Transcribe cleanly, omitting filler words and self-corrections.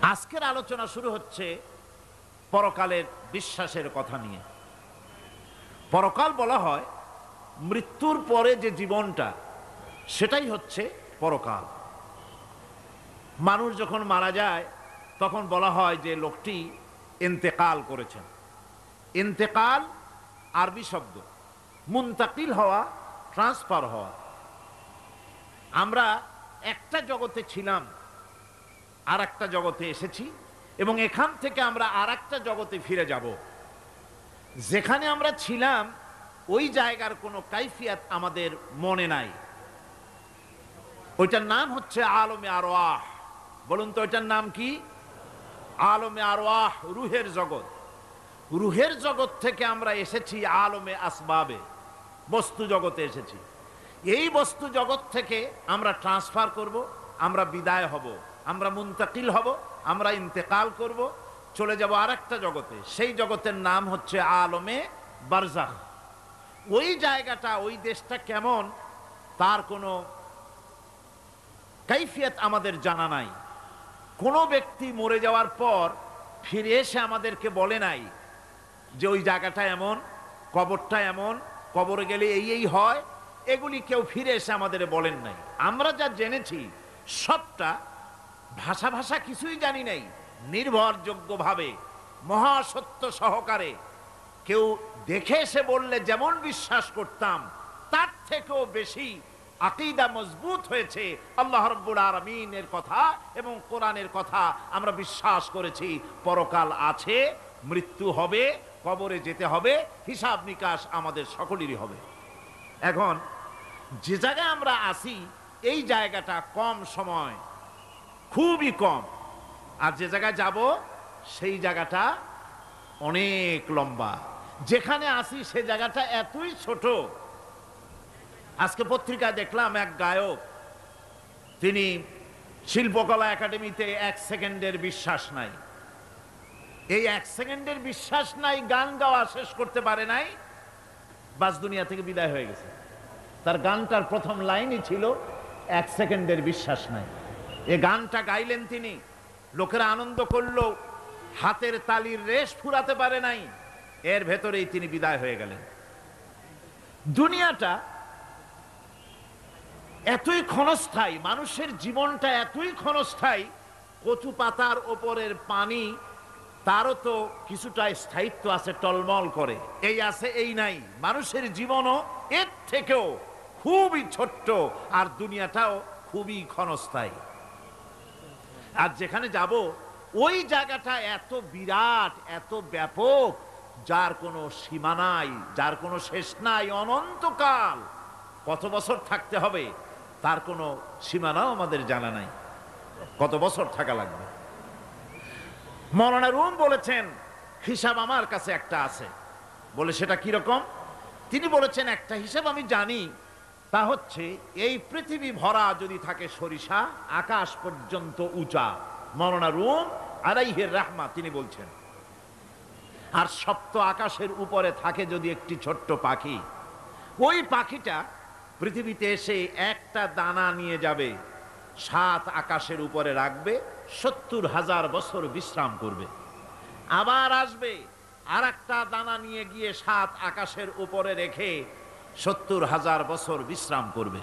আজকের আলোচনা শুরু হচ্ছে পরকালের বিশ্বাসের কথা নিয়ে। পরকাল বলা হয় মৃত্যুর পরে যে জীবনটা, সেটাই হচ্ছে পরকাল। মানুষ যখন মারা যায় তখন বলা হয় যে লোকটি ইন্তেকাল করেছেন। ইন্তেকাল আরবি শব্দ, মুনতাকিল হওয়া, ট্রান্সফার হওয়া। আমরা একটা জগতে ছিলাম, আর একটা জগতে এসেছি, এবং এখান থেকে আমরা আর একটা জগতে ফিরে যাব। যেখানে আমরা ছিলাম ওই জায়গার কোনো কাইফিয়াত আমাদের মনে নাই। ওইটার নাম হচ্ছে আলমে আরওয়াহ। বলুন তো ওইটার নাম কি? আলমে আরওয়াহ, রুহের জগৎ। রুহের জগৎ থেকে আমরা এসেছি আলমে আসবাবে, বস্তু জগতে এসেছি। এই বস্তু জগৎ থেকে আমরা ট্রান্সফার করব, আমরা বিদায় হব, আমরা মুনতাকিল হব, আমরা ইন্তেকাল করব, চলে যাব আর একটা জগতে। সেই জগতের নাম হচ্ছে আলমে বারজাখ। ওই জায়গাটা, ওই দেশটা কেমন তার কোনো কাইফিয়ত আমাদের জানা নাই। কোনো ব্যক্তি মরে যাওয়ার পর ফিরে এসে আমাদেরকে বলে নাই যে ওই জায়গাটা এমন, কবরটা এমন, কবরে গেলে এই এই হয়। এগুলি কেউ ফিরে এসে আমাদের বলেন নাই। আমরা যা জেনেছি সবটা ভাষা ভাষা কিছুই জানি নাই। নির্ভরযোগ্যভাবে মহাসত্য সহকারে কেউ দেখে এসে বললে যেমন বিশ্বাস করতাম, তার থেকেও বেশি আকীদা মজবুত হয়েছে আল্লাহ রাব্বুল আলামিনের কথা এবং কোরআনের কথা। আমরা বিশ্বাস করেছি পরকাল আছে, মৃত্যু হবে, কবরে যেতে হবে, হিসাব নিকাশ আমাদের সকলেরই হবে। এখন যে জায়গায় আমরা আছি এই জায়গাটা কম সময়, খুবই কম, আর যে জায়গায় যাব সেই জায়গাটা অনেক লম্বা। যেখানে আসি সে জায়গাটা এতই ছোট। আজকে পত্রিকায় দেখলাম এক গায়ক, তিনি শিল্পকলা একাডেমিতে 1 সেকেন্ডের বিশ্বাস নাই। এই 1 সেকেন্ডের বিশ্বাস নাই, গান গাওয়া শেষ করতে পারে নাই, বাস দুনিয়া থেকে বিদায় হয়ে গেছে। তার গানটার প্রথম লাইনই ছিল 1 সেকেন্ডের বিশ্বাস নাই। এই গানটা গাইলেন তিনি, লোকেরা আনন্দ করলো, হাতের তালির রেশ ফুরাতে পারে নাই, এর ভেতরেই তিনি বিদায় হয়ে গেলেন। দুনিয়াটা এতই ক্ষণস্থায়ী, মানুষের জীবনটা এতই ক্ষণস্থায়ী, কচু পাতার ওপরের পানি, তারও তো কিছুটা স্থায়িত্ব আছে, টলমল করে, এই আছে এই নাই। মানুষের জীবনও এর থেকেও খুবই ছোট্ট, আর দুনিয়াটাও খুবই ক্ষণস্থায়ী। আর যেখানে যাব ওই জায়গাটা এত বিরাট, এত ব্যাপক, যার কোনো সীমা নাই, যার কোনো শেষ নাই, অনন্তকাল। কত বছর থাকতে হবে তার কোনো সীমানাও আমাদের জানা নাই, কত বছর থাকা লাগবে। মাওলানা রুম বলেছেন হিসাব আমার কাছে একটা আছে। বলে সেটা কিরকম? তিনি বলেছেন একটা হিসাব আমি জানি, তা হচ্ছে এই পৃথিবী ভরা যদি থাকে সরিষা, আকাশ পর্যন্ত উঁচা। মাওলানা রুম আলাইহির রাহমা তিনি বলছেন, আর সপ্ত আকাশের উপরে থাকে যদি একটি ছোট্ট পাখি, ওই পাখিটা পৃথিবীতে এসে একটা দানা নিয়ে যাবে, 7 আকাশের উপরে রাখবে, 70,000 বছর বিশ্রাম করবে, আবার আসবে আর একটা দানা নিয়ে গিয়ে 7 আকাশের উপরে রেখে 70,000 বছর বিশ্রাম করবে।